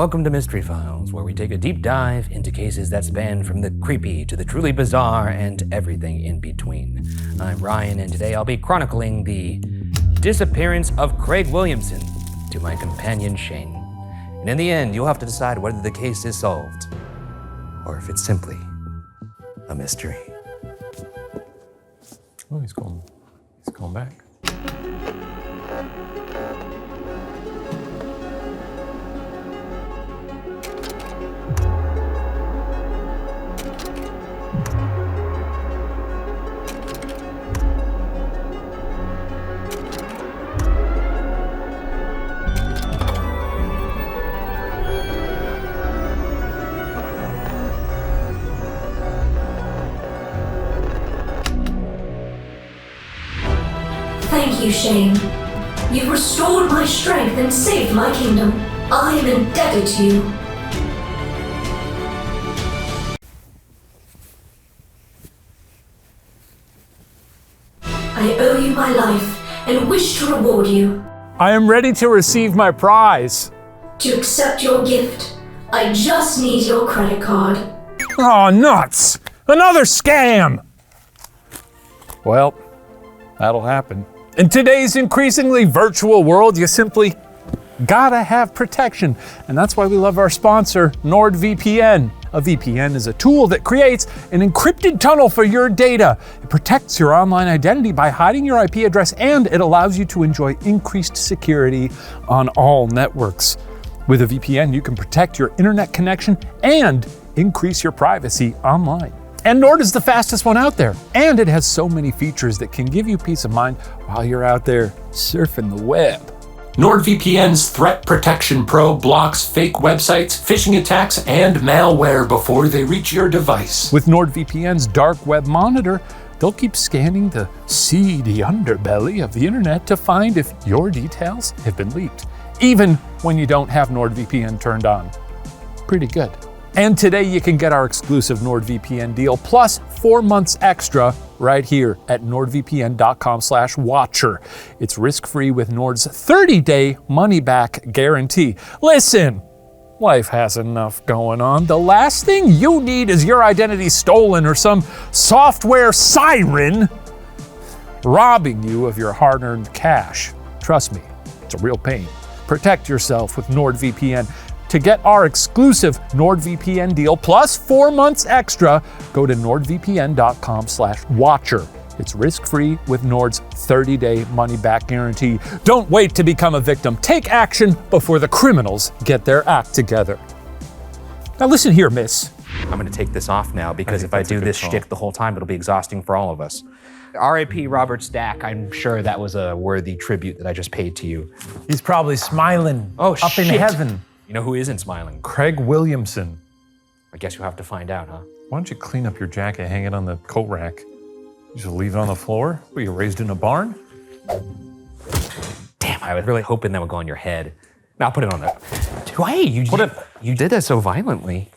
Welcome to Mystery Files, where we take a deep dive into cases that span from the creepy to the truly bizarre and everything in between. I'm Ryan, and today I'll be chronicling the disappearance of Craig Williamson to my companion Shane. And in the end, you'll have to decide whether the case is solved or if it's simply a mystery. Oh, he's going back. Thank you, Shane. You've restored my strength and saved my kingdom. I am indebted to you. I owe you my life and wish to reward you. I am ready to receive my prize. To accept your gift, I just need your credit card. Oh, nuts! Another scam! Well, that'll happen. In today's increasingly virtual world, you simply gotta have protection. And that's why we love our sponsor, NordVPN. A VPN is a tool that creates an encrypted tunnel for your data. It protects your online identity by hiding your IP address, and it allows you to enjoy increased security on all networks. With a VPN, you can protect your internet connection and increase your privacy online. And Nord is the fastest one out there. And it has so many features that can give you peace of mind while you're out there surfing the web. NordVPN's Threat Protection Pro blocks fake websites, phishing attacks, and malware before they reach your device. With NordVPN's Dark Web Monitor, they'll keep scanning the seedy underbelly of the internet to find if your details have been leaked, even when you don't have NordVPN turned on. Pretty good. And today you can get our exclusive NordVPN deal plus 4 months extra right here at nordvpn.com/watcher. It's risk-free with Nord's 30-day money-back guarantee. Listen, life has enough going on. The last thing you need is your identity stolen or some software siren robbing you of your hard-earned cash. Trust me, it's a real pain. Protect yourself with NordVPN. To get our exclusive NordVPN deal plus 4 months extra, go to nordvpn.com/watcher. It's risk-free with Nord's 30-day money-back guarantee. Don't wait to become a victim. Take action before the criminals get their act together. Now listen here, miss. I'm gonna take this off now because if I do this shtick the whole time, it'll be exhausting for all of us. R.I.P. Robert Stack, I'm sure that was a worthy tribute that I just paid to you. He's probably smiling up in heaven. You know who isn't smiling? Craig Williamson. I guess you'll have to find out, huh? Why don't you clean up your jacket, hang it on the coat rack? You just leave it on the floor? Were you raised in a barn? Damn, I was really hoping that would go on your head. Now I'll put it on there. Hey, you did that so violently.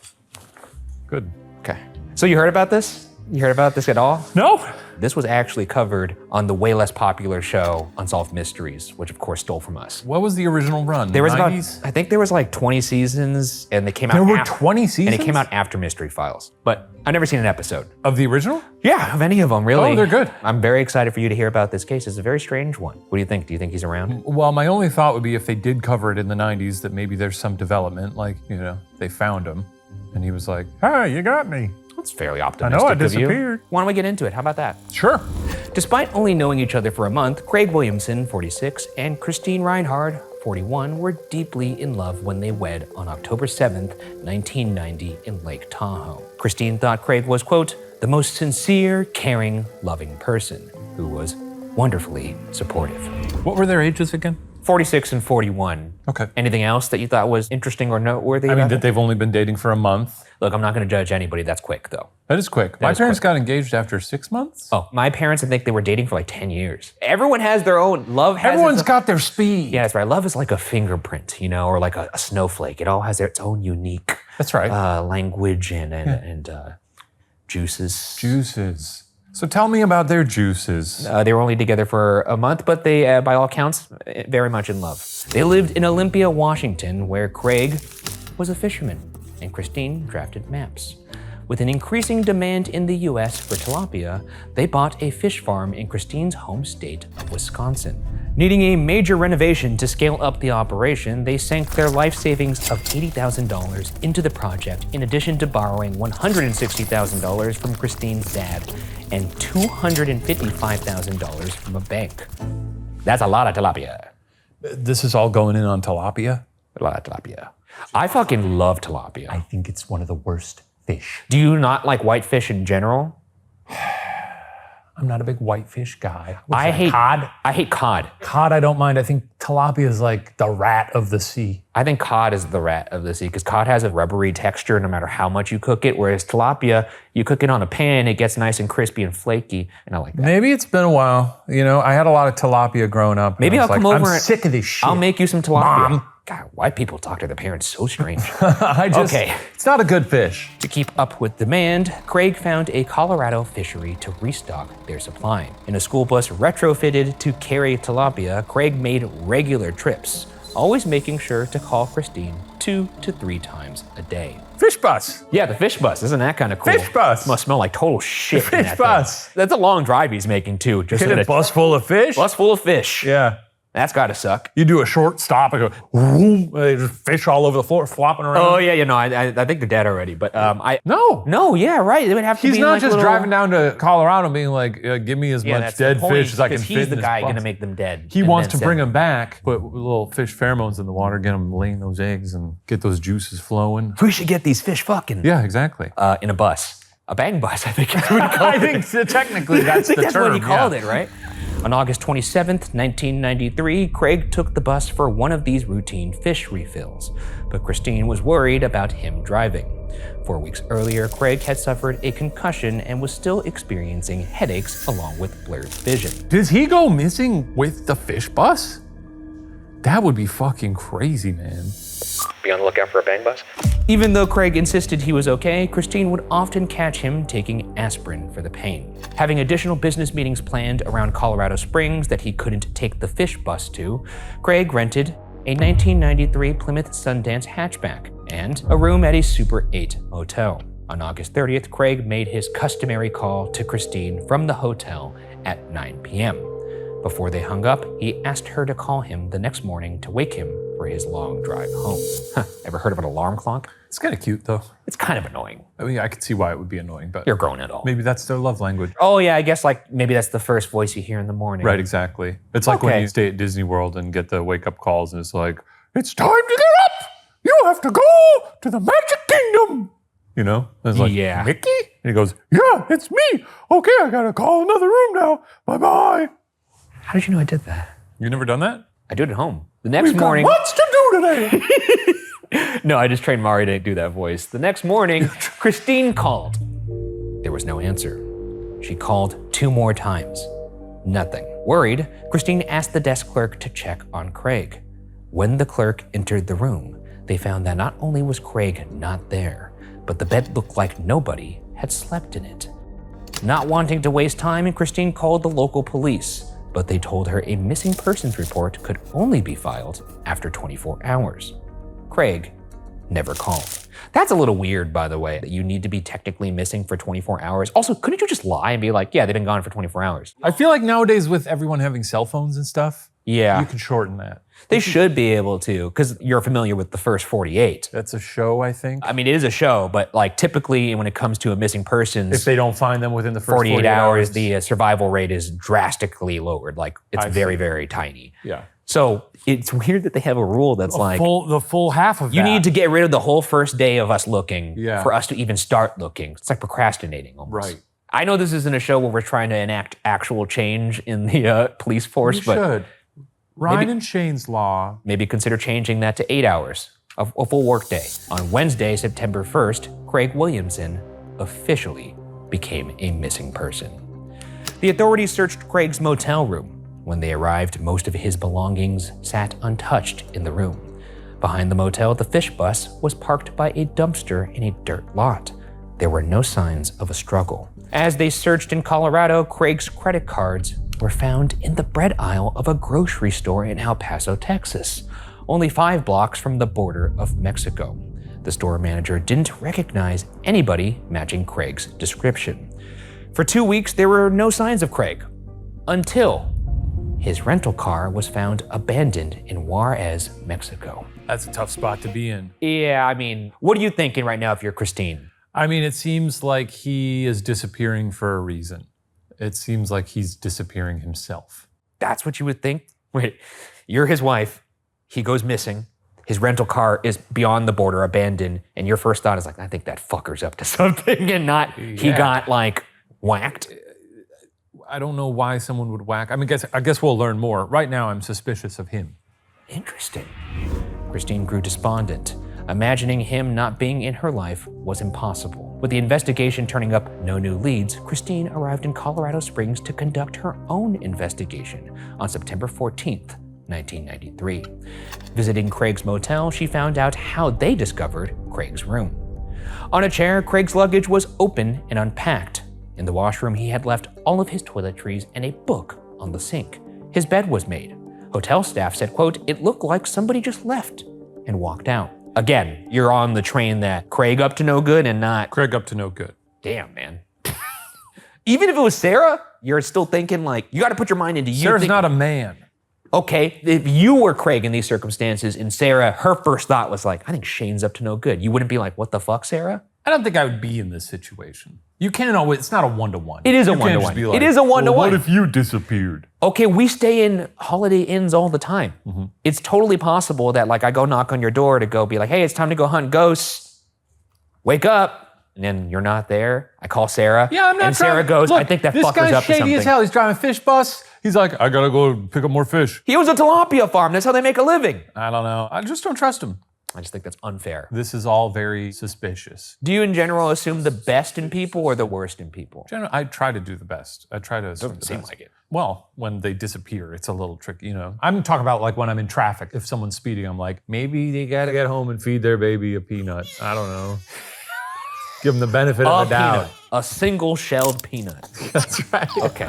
Good. Okay. So you heard about this? You heard about this at all? No? This was actually covered on the way less popular show Unsolved Mysteries, which of course stole from us. What was the original run? There was 90s? I think there was like 20 seasons, and they came out. There were 20 seasons? And it came out after Mystery Files. But I've never seen an episode. Of the original? Yeah, of any of them, really. Oh, they're good. I'm very excited for you to hear about this case. It's a very strange one. What do you think? Do you think he's around? Well, my only thought would be if they did cover it in the 90s, that maybe there's some development, like, they found him, and he was like, hey, you got me. That's fairly optimistic I know I of you. disappeared. Why don't we get into it? How about that? Sure. Despite only knowing each other for a month, Craig Williamson, 46, and Christine Reinhard, 41, were deeply in love when they wed on October 7th, 1990 in Lake Tahoe. Christine thought Craig was, quote, the most sincere, caring, loving person who was wonderfully supportive. What were their ages again? 46 and 41. Okay. Anything else that you thought was interesting or noteworthy? I mean, that they've only been dating for a month. Look, I'm not going to judge anybody. That's quick, though. That is quick. My parents got engaged after 6 months. Oh, my parents, I think they were dating for like 10 years. Everyone has their own. Love has Everyone's got their speed. Yeah, that's right. Love is like a fingerprint, or like a snowflake. It all has its own unique That's right. Language and juices. Juices. So tell me about their juices. They were only together for a month, but they, by all counts, very much in love. They lived in Olympia, Washington, where Craig was a fisherman, and Christine drafted maps. With an increasing demand in the US for tilapia, they bought a fish farm in Christine's home state of Wisconsin. Needing a major renovation to scale up the operation, they sank their life savings of $80,000 into the project, in addition to borrowing $160,000 from Christine's dad and $255,000 from a bank. That's a lot of tilapia. This is all going in on tilapia? A lot of tilapia. I fucking love tilapia. I think it's one of the worst fish. Do you not like whitefish in general? I'm not a big whitefish guy. I hate cod. I hate cod. Cod, I don't mind. I think tilapia is like the rat of the sea. I think cod is the rat of the sea because cod has a rubbery texture no matter how much you cook it, whereas tilapia, you cook it on a pan, it gets nice and crispy and flaky, and I like that. Maybe it's been a while. You know, I had a lot of tilapia growing up. Maybe I'll come over I'm and sick of this shit. I'll make you some tilapia. Mom. God, white people talk to their parents so strange. Okay. It's not a good fish. To keep up with demand, Craig found a Colorado fishery to restock their supply. In a school bus retrofitted to carry tilapia, Craig made regular trips, always making sure to call Christine 2 to 3 times a day. Fish bus. Yeah, the fish bus. Isn't that kind of cool? Fish bus. Must smell like total shit. Fish bus. That's a long drive he's making too. Just Hit in a bus full of fish? Bus full of fish. Yeah. That's gotta suck. You do a short stop and go, vroom, there's fish all over the floor, flopping around. Oh yeah, you know, I think they're dead already. But No, yeah, right. They would have to he's be not like just little... driving down to Colorado being like, give me as much that's dead the point, fish as I can 'cause fit he's in the this guy bus. gonna make them dead. He and wants then to sell bring them. them back, put little fish pheromones in the water, get them laying those eggs and get those juices flowing. We should get these fish fucking. Yeah, exactly. In a bus. A bang bus, I think is what he called I think technically that's the that's term. what he called it, right? On August 27th, 1993, Craig took the bus for one of these routine fish refills, but Christine was worried about him driving. 4 weeks earlier, Craig had suffered a concussion and was still experiencing headaches along with blurred vision. Does he go missing with the fish bus? That would be fucking crazy, man. Be on the lookout for a bang bus. Even though Craig insisted he was okay, Christine would often catch him taking aspirin for the pain. Having additional business meetings planned around Colorado Springs that he couldn't take the fish bus to, Craig rented a 1993 Plymouth Sundance hatchback and a room at a Super 8 hotel. On August 30th, Craig made his customary call to Christine from the hotel at 9 p.m. Before they hung up, he asked her to call him the next morning to wake him for his long drive home. Ever heard of an alarm clock? It's kind of cute though. It's kind of annoying. I mean, I could see why it would be annoying, but You're a grown adult. maybe that's their love language. Oh yeah, I guess like maybe that's the first voice you hear in the morning. Right, exactly. It's like when Okay. you stay at Disney World and get the wake up calls and it's like, it's time to get up! You have to go to the Magic Kingdom! You know? And it's like, Yeah. Mickey? And he goes, yeah, it's me. Okay, I gotta call another room now. Bye-bye. How did you know I did that? You never done that? I do it at home. The next We've got morning. lots to do today. No, I just trained Mari to do that voice. The next morning, Christine called. There was no answer. She called 2 more times. Nothing. Worried, Christine asked the desk clerk to check on Craig. When the clerk entered the room, they found that not only was Craig not there, but the bed looked like nobody had slept in it. Not wanting to waste time, Christine called the local police, but they told her a missing persons report could only be filed after 24 hours. Craig never called. That's a little weird, by the way, that you need to be technically missing for 24 hours. Also, couldn't you just lie and be like, yeah, they've been gone for 24 hours? I feel like nowadays with everyone having cell phones and stuff, Yeah. you can shorten that. They should be able to, because you're familiar with the first 48. That's a show, I think. I mean, it is a show, but like typically when it comes to a missing persons, If they don't find them within the first 48 hours, the survival rate is drastically lowered. Like it's I very, see. very tiny. Yeah. So it's weird that they have a rule that's like, the full half of you that. need to get rid of the whole first day of us looking Yeah. for us to even start looking. It's like procrastinating almost. Right. I know this isn't a show where we're trying to enact actual change in the police force, You but should. Ryan maybe- and Shane's Law. maybe consider changing that to 8 hours, a full workday. On Wednesday, September 1st, Craig Williamson officially became a missing person. The authorities searched Craig's motel room. When they arrived, most of his belongings sat untouched in the room. Behind the motel, the fish bus was parked by a dumpster in a dirt lot. There were no signs of a struggle. As they searched in Colorado, Craig's credit cards were found in the bread aisle of a grocery store in El Paso, Texas, only 5 blocks from the border of Mexico. The store manager didn't recognize anybody matching Craig's description. For 2 weeks, there were no signs of Craig, until his rental car was found abandoned in Juarez, Mexico. That's a tough spot to be in. Yeah, I mean, what are you thinking right now if you're Christine? I mean, it seems like he is disappearing for a reason. It seems like he's disappearing himself. That's what you would think? Wait, you're his wife, he goes missing, his rental car is beyond the border, abandoned, and your first thought is like, I think that fucker's up to something, and not he got like whacked. I don't know why someone would whack. I mean, I guess we'll learn more. Right now, I'm suspicious of him. Interesting. Christine grew despondent. Imagining him not being in her life was impossible. With the investigation turning up no new leads, Christine arrived in Colorado Springs to conduct her own investigation on September 14th, 1993. Visiting Craig's motel, she found out how they discovered Craig's room. On a chair, Craig's luggage was open and unpacked. In the washroom, he had left all of his toiletries and a book on the sink. His bed was made. Hotel staff said, quote, "It looked like somebody just left and walked out." Again, you're on the train that Craig up to no good and not... Craig up to no good. Damn, man. Even if it was Sarah, you're still thinking like, you gotta put your mind into you. Sarah's not a man. Okay, if you were Craig in these circumstances and Sarah, her first thought was like, I think Shane's up to no good. You wouldn't be like, what the fuck, Sarah? I don't think I would be in this situation. You can't always, it's not a one-to-one. It is a You can't just one-to-one. be like, It is a one-to-one. Well, what if you disappeared? Okay, we stay in Holiday Inns all the time. Mm-hmm. It's totally possible that like I go knock on your door to go be like, hey, it's time to go hunt ghosts. Wake up. And then you're not there. I call Sarah. Yeah, I'm not And trying. Sarah goes, Look, I think that this fucker's guy's up to shady something. as hell. He's driving a fish bus. He's like, I gotta go pick up more fish. He owns a tilapia farm. That's how they make a living. I don't know. I just don't trust him. I just think that's unfair. This is all very suspicious. Do you in general assume the best in people or the worst in people? Generally, I try to do the best. I try to assume the Seem best. like it. Well, when they disappear, it's a little tricky, you know. I'm talking about like when I'm in traffic. If someone's speeding, I'm like, maybe they gotta get home and feed their baby a peanut. I don't know. Give them the benefit of the doubt. Peanut. A single shelled peanut. That's right. Okay.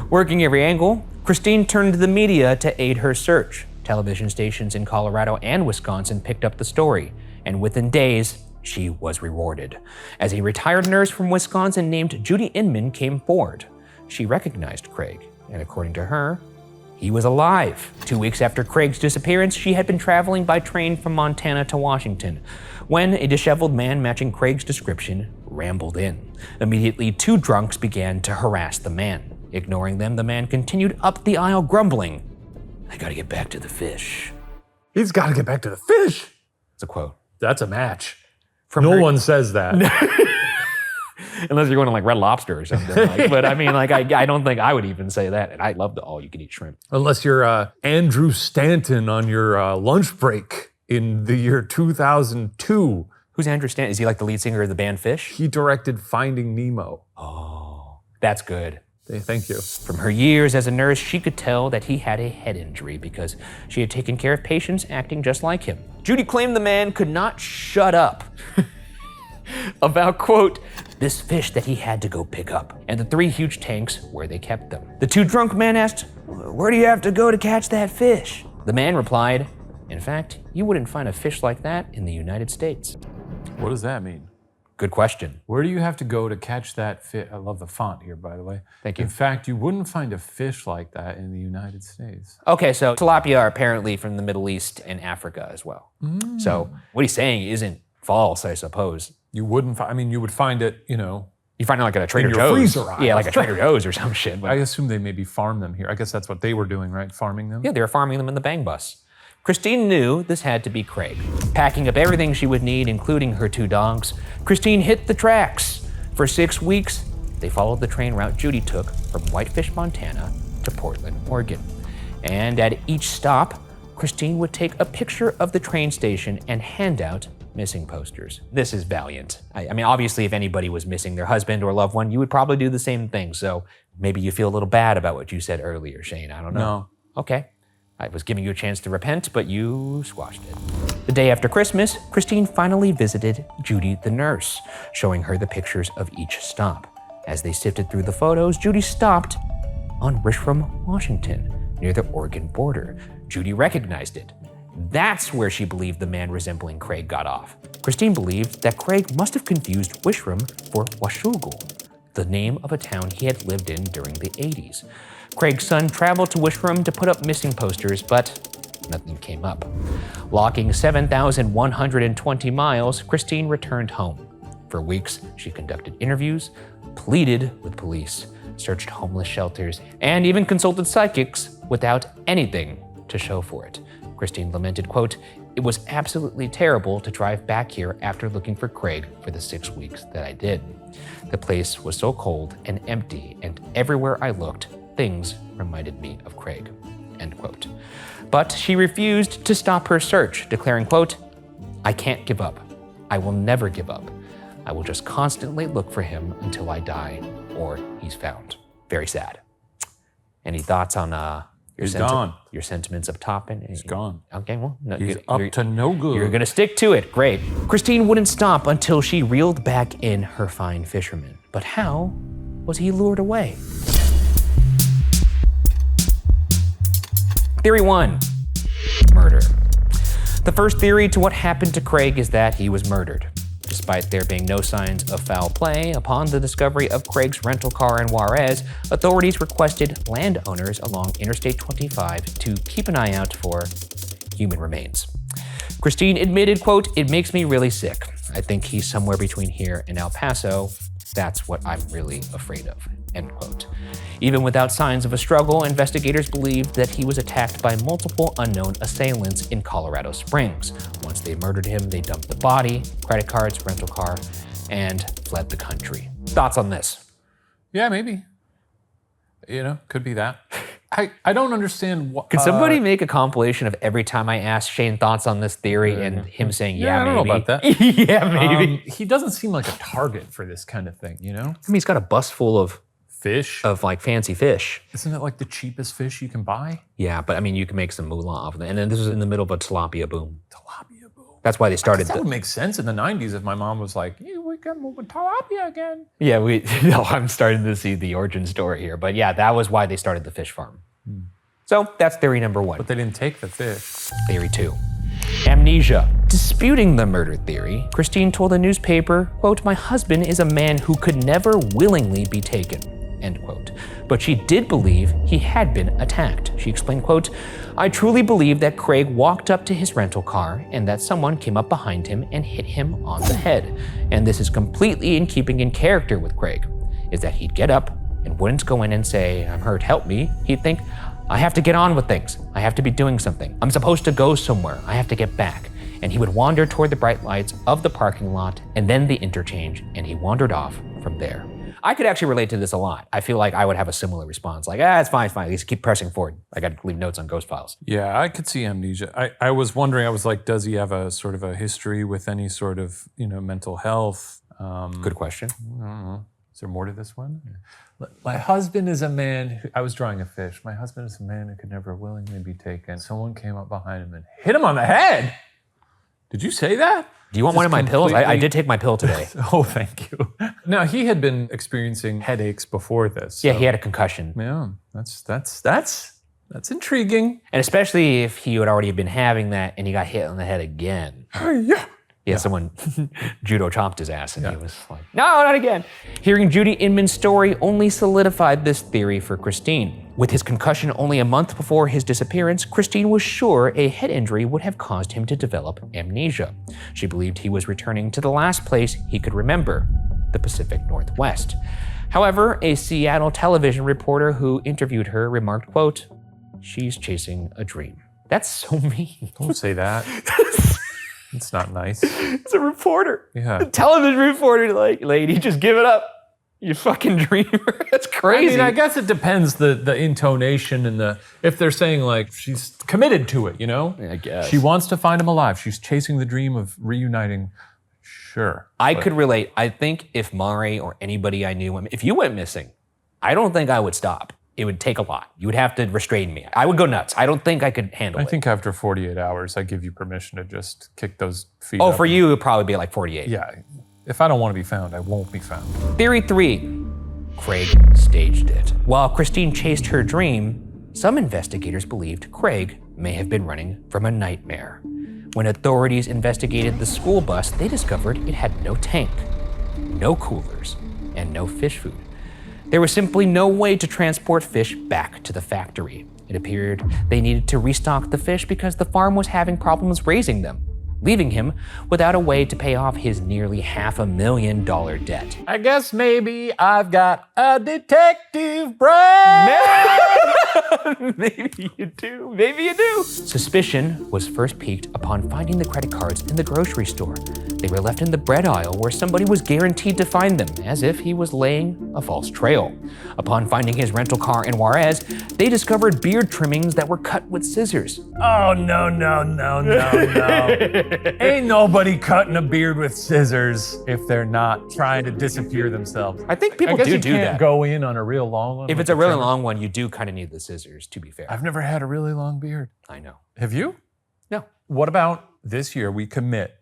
Working every angle, Christine turned to the media to aid her search. Television stations in Colorado and Wisconsin picked up the story, and within days, she was rewarded. As a retired nurse from Wisconsin named Judy Inman came forward. She recognized Craig, and according to her, he was alive. 2 weeks after Craig's disappearance, she had been traveling by train from Montana to Washington when a disheveled man matching Craig's description rambled in. Immediately, two drunks began to harass the man. Ignoring them, the man continued up the aisle grumbling, "I gotta get back to the fish." He's gotta get back to the fish. It's a quote. That's a match. From No her- one says that. Unless you're going to like Red Lobster or something. Like, but I mean, like, I don't think I would even say that. And I love the all-you-can-eat shrimp. Unless you're Andrew Stanton on your lunch break in the year 2002. Who's Andrew Stanton? Is he like the lead singer of the band Fish? He directed Finding Nemo. That's good. Thank you. From her years as a nurse, she could tell that he had a head injury because she had taken care of patients acting just like him. Judy claimed the man could not shut up about, quote, this fish that he had to go pick up, and the three huge tanks where they kept them. The two drunk men asked, "Where do you have to go to catch that fish?" The man replied, "In fact, you wouldn't find a fish like that in the United States." What does that mean? Good question. Where do you have to go to catch that fish? I love the font here, by the way. Thank you. In fact, you wouldn't find a fish like that in the United States. Okay, so tilapia are apparently from the Middle East and Africa as well. So what he's saying isn't false, I suppose. You wouldn't find, I mean, you would find it, you know. You find it like at a Trader your Joe's. freezer aisle. Yeah, like a Trader Joe's or some shit. But I assume they maybe farm them here. I guess that's what they were doing, right? Farming them? yeah, they were farming them in the bang bus. Christine knew this had to be Craig. Packing up everything she would need, including her two dogs, Christine hit the tracks. For 6 weeks, they followed the train route Judy took from Whitefish, Montana to Portland, Oregon. And at each stop, Christine would take a picture of the train station and hand out missing posters. This is valiant. I mean, obviously, if anybody was missing their husband or loved one, you would probably do the same thing. So maybe you feel a little bad about what you said earlier, Shane. I don't know. No. Okay. I was giving you a chance to repent, but you squashed it. The day after Christmas, Christine finally visited Judy the nurse, showing her the pictures of each stop. As they sifted through the photos, Judy stopped on Richmond, Washington, near the Oregon border. Judy recognized it That's where she believed the man resembling Craig got off. Christine believed that Craig must have confused Wishram for Washougal, the name of a town he had lived in during the 80s. Craig's son traveled to Wishram to put up missing posters, but nothing came up. Walking 7,120 miles, Christine returned home. For weeks, she conducted interviews, pleaded with police, searched homeless shelters, and even consulted psychics without anything to show for it. Christine lamented, quote, "It was absolutely terrible to drive back here after looking for Craig for the 6 weeks that I did. The place was so cold and empty, and everywhere I looked, things reminded me of Craig," end quote. But she refused to stop her search, declaring, quote, "I can't give up. I will never give up. I will just constantly look for him until I die or he's found." Very sad. Any thoughts on your sentiments up top? He's gone. Okay, well, no, He's up to no good. You're gonna stick to it. Great. Christine wouldn't stop until she reeled back in her fine fisherman. But how was he lured away? Theory 1, murder. The first theory to what happened to Craig is that he was murdered. Despite there being no signs of foul play, upon the discovery of Craig's rental car in Juarez, authorities requested landowners along Interstate 25 to keep an eye out for human remains. Christine admitted, quote, "It makes me really sick. I think he's somewhere between here and El Paso. That's what I'm really afraid of," end quote. Even without signs of a struggle, investigators believed that he was attacked by multiple unknown assailants in Colorado Springs. Once they murdered him, they dumped the body, credit cards, rental car, and fled the country. Thoughts on this? Yeah, maybe. Could be that. I don't understand what. Could somebody make a compilation of every time I ask Shane thoughts on this theory and him saying, yeah, I don't maybe? know about that. Yeah, maybe. He doesn't seem like a target for this kind of thing, I mean, he's got a bus full of fish. like fancy fish. Isn't it like the cheapest fish you can buy? Yeah, but I mean, you can make some moolah off of it. And then this was in the middle of a tilapia boom. Tilapia boom. That's why they started. That would make sense in the 90s if my mom was like, "Yeah, we got moving tilapia again." Yeah, I'm starting to see the origin story here. But yeah, that was why they started the fish farm. So that's theory number 1. But they didn't take the fish. Theory 2. Amnesia. Disputing the murder theory, Christine told a newspaper, quote, "My husband is a man who could never willingly be taken," end quote. But she did believe he had been attacked. She explained, quote, "I truly believe that Craig walked up to his rental car and that someone came up behind him and hit him on the head. And this is completely in keeping in character with Craig, is that he'd get up and wouldn't go in and say, 'I'm hurt, help me.' He'd think, 'I have to get on with things. I have to be doing something. I'm supposed to go somewhere. I have to get back.' And he would wander toward the bright lights of the parking lot and then the interchange, and he wandered off from there." I could actually relate to this a lot. I feel like I would have a similar response, like, it's fine. Just keep pressing forward. I got to leave notes on ghost files. Yeah, I could see amnesia. I was wondering, I was like, does he have a sort of a history with any sort of, mental health? Good question. I don't know. Is there more to this one? My husband is a man I was drawing a fish. My husband is a man who could never willingly be taken. Someone came up behind him and hit him on the head. Did you say that? Do you want one of my pills? I did take my pill today. Oh, thank you. Now, he had been experiencing headaches before this. Yeah, he had a concussion. Yeah, that's intriguing. And especially if he had already been having that and he got hit on the head again. Yeah. Yeah, someone judo chopped his ass and he was like, no, not again. Hearing Judy Inman's story only solidified this theory for Christine. With his concussion only a month before his disappearance, Christine was sure a head injury would have caused him to develop amnesia. She believed he was returning to the last place he could remember, the Pacific Northwest. However, a Seattle television reporter who interviewed her remarked, quote, "She's chasing a dream." That's so mean. Don't say that. It's not nice. It's a reporter. Yeah. A television reporter, like, lady, just give it up. You fucking dreamer. That's crazy. I mean, I guess it depends the intonation and if they're saying like she's committed to it, I guess. She wants to find him alive. She's chasing the dream of reuniting. Sure. I could relate. I think if Mari or anybody I knew, if you went missing, I don't think I would stop. It would take a lot. You would have to restrain me. I would go nuts. I don't think I could handle it. I think after 48 hours, I give you permission to just kick those feet up. Oh, for you, it would probably be like 48. Yeah. If I don't want to be found, I won't be found. Theory 3. Craig staged it. While Christine chased her dream, some investigators believed Craig may have been running from a nightmare. When authorities investigated the school bus, they discovered it had no tank, no coolers, and no fish food. There was simply no way to transport fish back to the factory. It appeared they needed to restock the fish because the farm was having problems raising them, leaving him without a way to pay off his nearly $500,000 debt. I guess maybe I've got a detective brain. Maybe you do. Maybe you do. Suspicion was first piqued upon finding the credit cards in the grocery store. They were left in the bread aisle where somebody was guaranteed to find them, as if he was laying a false trail. Upon finding his rental car in Juarez, they discovered beard trimmings that were cut with scissors. Oh, no. Ain't nobody cutting a beard with scissors if they're not trying to disappear themselves. I think people I guess do you do can't that. go in on a real long one. If with it's a the really trimmer. long one, you do kind of need the scissors, to be fair. I've never had a really long beard. I know. Have you? No. What about this year we commit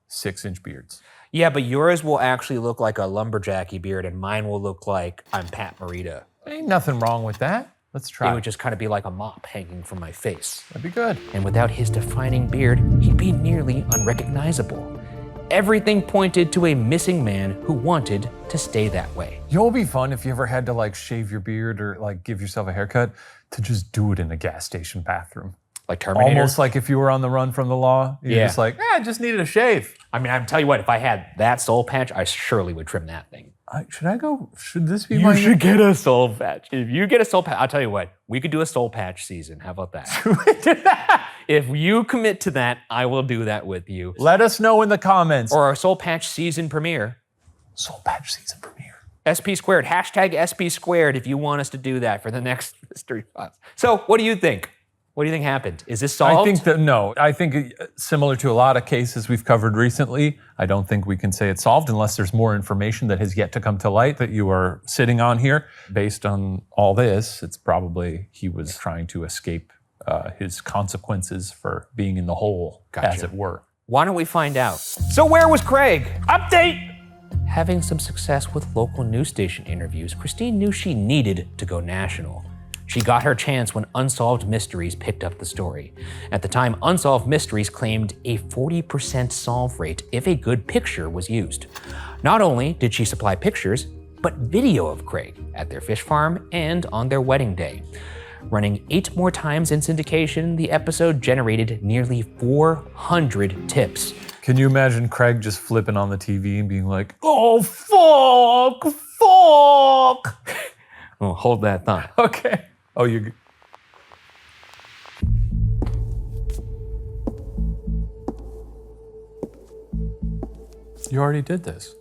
6-inch beards? Yeah, but yours will actually look like a lumberjacky beard, and mine will look like I'm Pat Morita. Ain't nothing wrong with that. Let's It try. would just kind of be like a mop hanging from my face. That'd be good. And without his defining beard, he'd be nearly unrecognizable. Everything pointed to a missing man who wanted to stay that way. You know what would be fun if you ever had to like shave your beard or like give yourself a haircut, to just do it in a gas station bathroom. Like Terminator. Almost like if you were on the run from the law. You're Yeah. just like, I just needed a shave. I mean, I'm telling you what, if I had that soul patch, I surely would trim that thing. Should this be my... get a soul patch. If you get a soul patch, I'll tell you what, we could do a soul patch season. How about that? If you commit to that, I will do that with you. Let us know in the comments. Or our soul patch season premiere. Soul Patch season premiere. SP squared, hashtag SP squared if you want us to do that for the next Mystery Files. So what do you think? What do you think happened? Is this solved? I think similar to a lot of cases we've covered recently, I don't think we can say it's solved unless there's more information that has yet to come to light that you are sitting on here. Based on all this, it's probably he was trying to escape his consequences for being in the hole, as it were. Why don't we find out? So where was Craig? Update! Having some success with local news station interviews, Christine knew she needed to go national. She got her chance when Unsolved Mysteries picked up the story. At the time, Unsolved Mysteries claimed a 40% solve rate if a good picture was used. Not only did she supply pictures, but video of Craig at their fish farm and on their wedding day. Running 8 more times in syndication, the episode generated nearly 400 tips. Can you imagine Craig just flipping on the TV and being like, oh, fuck. Oh, hold that thought. Okay. Oh, you... You already did this.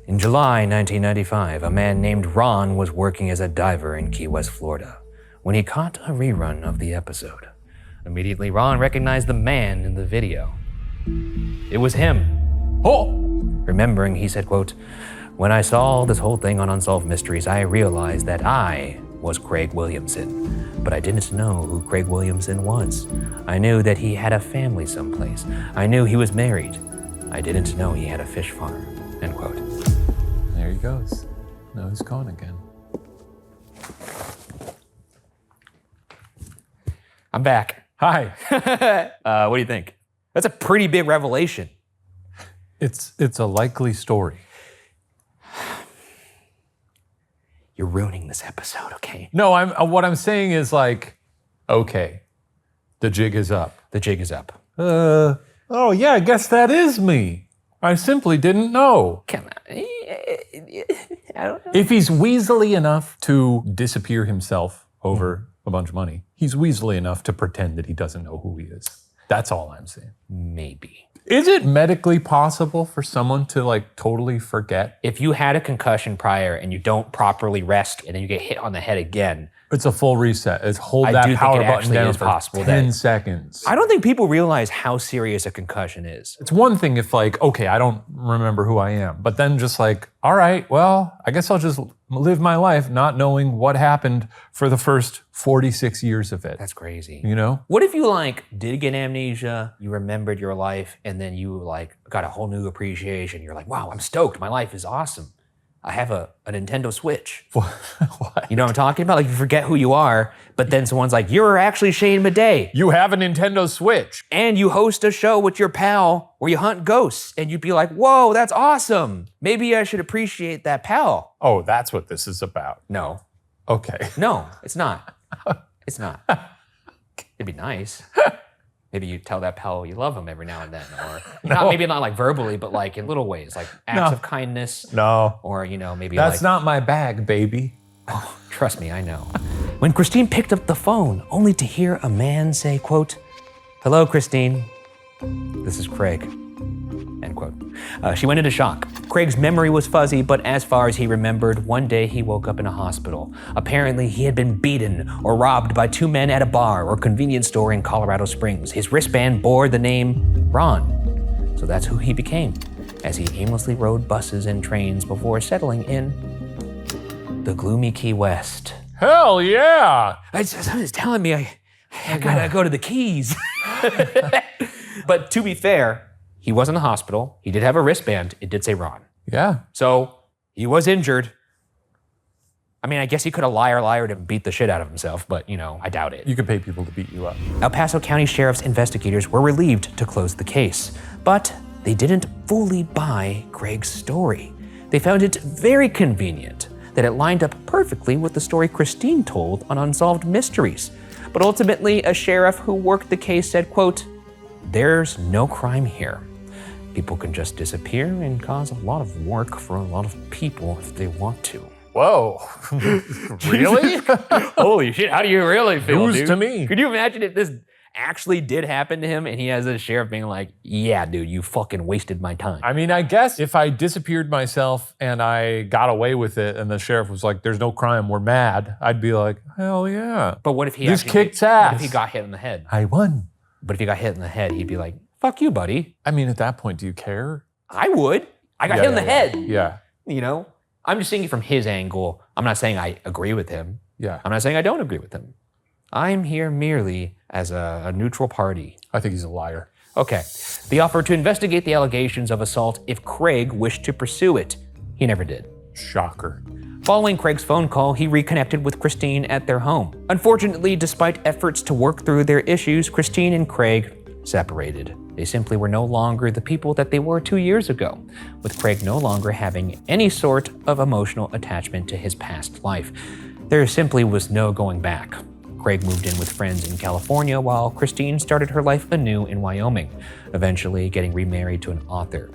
In July 1995, a man named Ron was working as a diver in Key West, Florida, when he caught a rerun of the episode. Immediately, Ron recognized the man in the video. It was him. Oh! Remembering, he said, quote, "When I saw this whole thing on Unsolved Mysteries, I realized that I was Craig Williamson, but I didn't know who Craig Williamson was. I knew that he had a family someplace. I knew he was married. I didn't know he had a fish farm," end quote. There he goes. Now he's gone again. I'm back. Hi. What do you think? That's a pretty big revelation. It's a likely story. You're ruining this episode, okay? No, what I'm saying is like, okay, the jig is up. The jig is up. Oh yeah, I guess that is me. I simply didn't know. Come on. I don't know. If he's weaselly enough to disappear himself over a bunch of money, he's weaselly enough to pretend that he doesn't know who he is. That's all I'm saying. Maybe. Is it medically possible for someone to like totally forget? If you had a concussion prior and you don't properly rest and then you get hit on the head again, It's a full reset. It's hold I do that think power it button actually down is for possible 10 that- seconds. I don't think people realize how serious a concussion is. It's one thing if like, okay, I don't remember who I am, but then just like, all right, well, I guess I'll just live my life not knowing what happened for the first 46 years of it. That's crazy. You know? What if you like did get amnesia, you remembered your life, and then you like got a whole new appreciation. You're like, wow, I'm stoked. My life is awesome. I have a Nintendo Switch. What? You know what I'm talking about? Like you forget who you are, but then someone's like, you're actually Shane Madej. You have a Nintendo Switch. And you host a show with your pal where you hunt ghosts. And you'd be like, whoa, that's awesome. Maybe I should appreciate that pal. Oh, that's what this is about. No. Okay. No, it's not. It's not. It'd be nice. Maybe you tell that pal you love him every now and then, or maybe not like verbally, but like in little ways, like acts of kindness. No. Or, maybe That's not my bag, baby. Oh, trust me, I know. When Christine picked up the phone, only to hear a man say, quote, "Hello, Christine. This is Craig." End quote. She went into shock. Craig's memory was fuzzy, but as far as he remembered, one day he woke up in a hospital. Apparently, he had been beaten or robbed by two men at a bar or convenience store in Colorado Springs. His wristband bore the name Ron, so that's who he became, as he aimlessly rode buses and trains before settling in the gloomy Key West. Hell yeah! Someone's telling me I gotta go to the Keys. But to be fair, he was in the hospital. He did have a wristband. It did say Ron. Yeah. So he was injured. I mean, I guess he could have liared and beat the shit out of himself, but I doubt it. You could pay people to beat you up. El Paso County Sheriff's investigators were relieved to close the case, but they didn't fully buy Craig's story. They found it very convenient that it lined up perfectly with the story Christine told on Unsolved Mysteries. But ultimately, a sheriff who worked the case said, quote, "There's no crime here. People can just disappear and cause a lot of work for a lot of people if they want to." Whoa. Really? Holy shit, how do you really feel, News dude? to me. Could you imagine if this actually did happen to him and he has a sheriff being like, "Yeah, dude, you fucking wasted my time." I mean, I guess if I disappeared myself and I got away with it and the sheriff was like, "There's no crime, we're mad," I'd be like, "Hell yeah." But what if he This actually kicked ass. What if he got hit in the head? I won. But if he got hit in the head, he'd be like, "Fuck you, buddy." I mean, at that point, do you care? I would. I got hit in the head. Yeah. I'm just seeing it from his angle. I'm not saying I agree with him. Yeah. I'm not saying I don't agree with him. I'm here merely as a neutral party. I think he's a liar. Okay. They offered to investigate the allegations of assault if Craig wished to pursue it. He never did. Shocker. Following Craig's phone call, he reconnected with Christine at their home. Unfortunately, despite efforts to work through their issues, Christine and Craig separated. They simply were no longer the people that they were 2 years ago, with Craig no longer having any sort of emotional attachment to his past life. There simply was no going back. Craig moved in with friends in California while Christine started her life anew in Wyoming, eventually getting remarried to an author.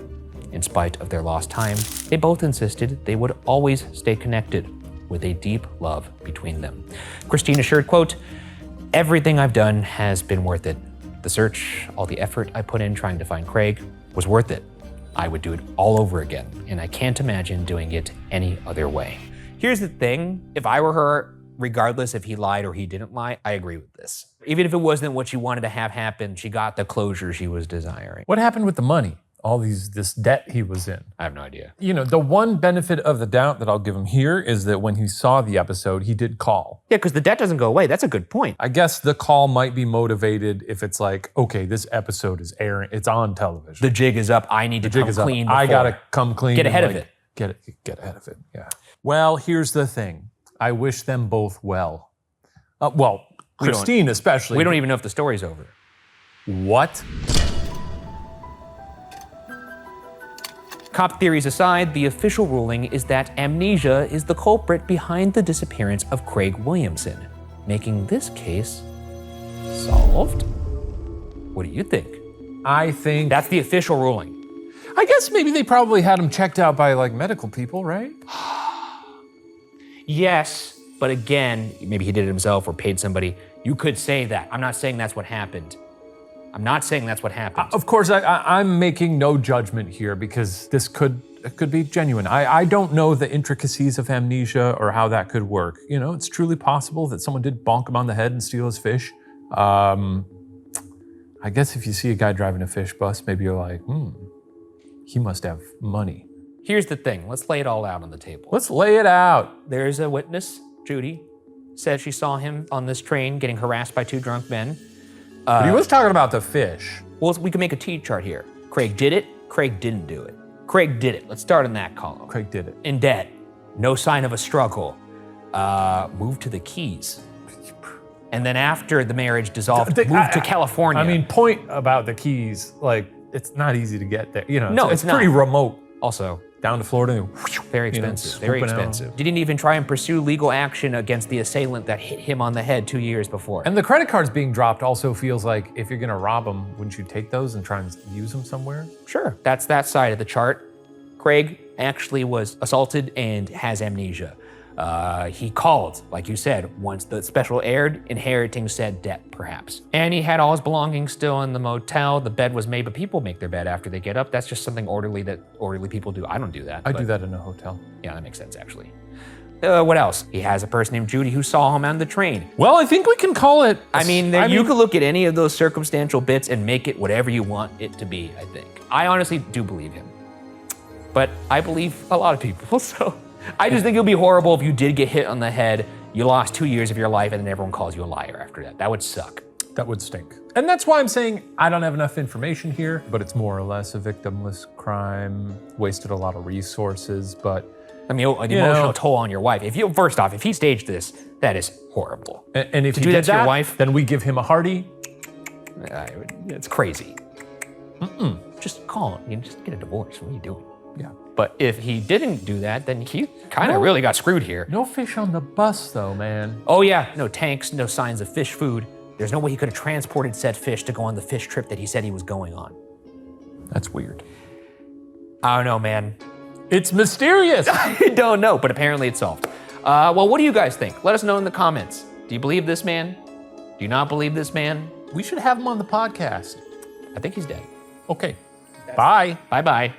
In spite of their lost time, they both insisted they would always stay connected, with a deep love between them. Christine assured, quote, "Everything I've done has been worth it. The search, all the effort I put in trying to find Craig was worth it. I would do it all over again, and I can't imagine doing it any other way." Here's the thing, if I were her, regardless if he lied or he didn't lie, I agree with this. Even if it wasn't what she wanted to have happen, she got the closure she was desiring. What happened with the money? This debt he was in. I have no idea. The one benefit of the doubt that I'll give him here is that when he saw the episode, he did call. Yeah, because the debt doesn't go away. That's a good point. I guess the call might be motivated if it's like, okay, this episode is airing, it's on television. The jig is up. I need to come clean. I gotta come clean. Get ahead of it. Get ahead of it, yeah. Well, here's the thing. I wish them both well. Christine especially. We don't even know if the story's over. What? Cop theories aside, the official ruling is that Amnesia is the culprit behind the disappearance of Craig Williamson, making this case solved. What do you think? I think That's the official ruling. I guess maybe they probably had him checked out by medical people, right? Yes, but again, maybe he did it himself or paid somebody. You could say that. I'm not saying that's what happened. Of course, I'm making no judgment here because this could be genuine. I don't know the intricacies of amnesia or how that could work. It's truly possible that someone did bonk him on the head and steal his fish. I guess if you see a guy driving a fish bus, maybe you're like, he must have money. Here's the thing. Let's lay it all out on the table. Let's lay it out. There's a witness, Judy, said she saw him on this train getting harassed by two drunk men. But he was talking about the fish. Well, we can make a T-chart here. Craig did it. Craig didn't do it. Craig did it. Let's start in that column. Craig did it. In debt. No sign of a struggle. Moved to the Keys. And then after the marriage dissolved, moved to California. I mean, point about the Keys, like, it's not easy to get there. You know, No, it's not. pretty remote. Also, Down to Florida, and very expensive. Very swooping out. expensive. Didn't even try and pursue legal action against the assailant that hit him on the head 2 years before. And the credit cards being dropped also feels like if you're gonna rob them, wouldn't you take those and try and use them somewhere? Sure, that's that side of the chart. Craig actually was assaulted and has amnesia. He called, like you said, once the special aired, inheriting said debt, perhaps. And he had all his belongings still in the motel. The bed was made, but people make their bed after they get up. That's just something orderly that orderly people do. I don't do that. I but do that in a hotel. Yeah, that makes sense, actually. What else? He has a person named Judy who saw him on the train. Well, I think we can call it. You could look at any of those circumstantial bits and make it whatever you want it to be, I think. I honestly do believe him. But I believe a lot of people, so I just think it would be horrible if you did get hit on the head, you lost 2 years of your life, and then everyone calls you a liar after that. That would suck. That would stink. And that's why I'm saying I don't have enough information here, but it's more or less a victimless crime, wasted a lot of resources, but I mean, the emotional toll on your wife. First off, if he staged this, that is horrible. And if to you do did that to your wife, then we give him a hearty. It's crazy. Just call him. Just get a divorce. What are you doing? Yeah. But if he didn't do that, then he kind of really got screwed here. No fish on the bus, though, man. Oh yeah, no tanks, no signs of fish food. There's no way he could have transported said fish to go on the fish trip that he said he was going on. That's weird. I don't know, man. It's mysterious. I don't know, but apparently it's solved. Well, what do you guys think? Let us know in the comments. Do you believe this man? Do you not believe this man? We should have him on the podcast. I think he's dead. Okay. Bye. Bye-bye.